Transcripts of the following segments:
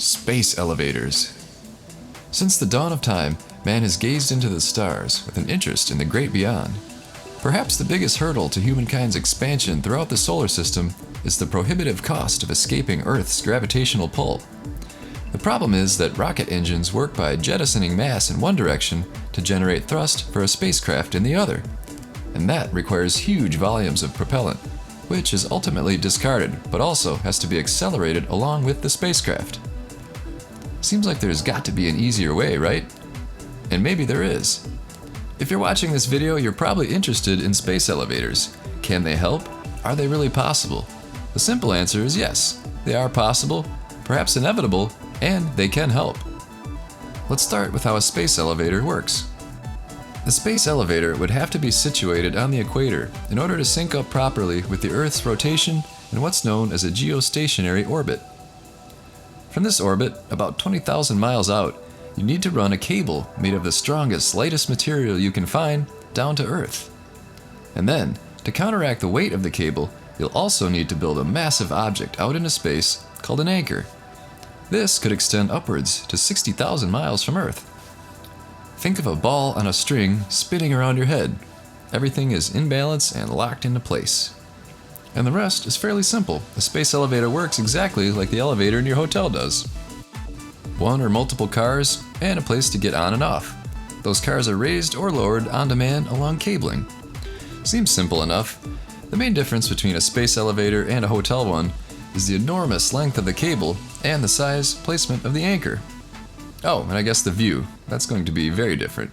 Space elevators. Since the dawn of time, man has gazed into the stars with an interest in the great beyond. Perhaps the biggest hurdle to humankind's expansion throughout the solar system is the prohibitive cost of escaping Earth's gravitational pull. The problem is that rocket engines work by jettisoning mass in one direction to generate thrust for a spacecraft in the other, and that requires huge volumes of propellant, which is ultimately discarded but also has to be accelerated along with the spacecraft. Seems like there's got to be an easier way, right? And maybe there is. If you're watching this video, you're probably interested in space elevators. Can they help? Are they really possible? The simple answer is yes. They are possible, perhaps inevitable, and they can help. Let's start with how a space elevator works. The space elevator would have to be situated on the equator in order to sync up properly with the Earth's rotation in what's known as a geostationary orbit. From this orbit, about 20,000 miles out, you need to run a cable made of the strongest, lightest material you can find down to Earth. And then, to counteract the weight of the cable, you'll also need to build a massive object out into space called an anchor. This could extend upwards to 60,000 miles from Earth. Think of a ball on a string spinning around your head. Everything is in balance and locked into place. And the rest is fairly simple. A space elevator works exactly like the elevator in your hotel does. One or multiple cars, and a place to get on and off. Those cars are raised or lowered on demand along cabling. Seems simple enough. The main difference between a space elevator and a hotel one is the enormous length of the cable and the size placement of the anchor. Oh, and I guess the view. That's going to be very different.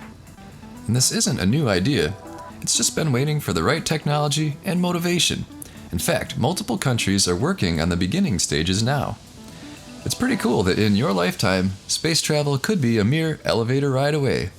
And this isn't a new idea. It's just been waiting for the right technology and motivation. In fact, multiple countries are working on the beginning stages now. It's pretty cool that in your lifetime, space travel could be a mere elevator ride away.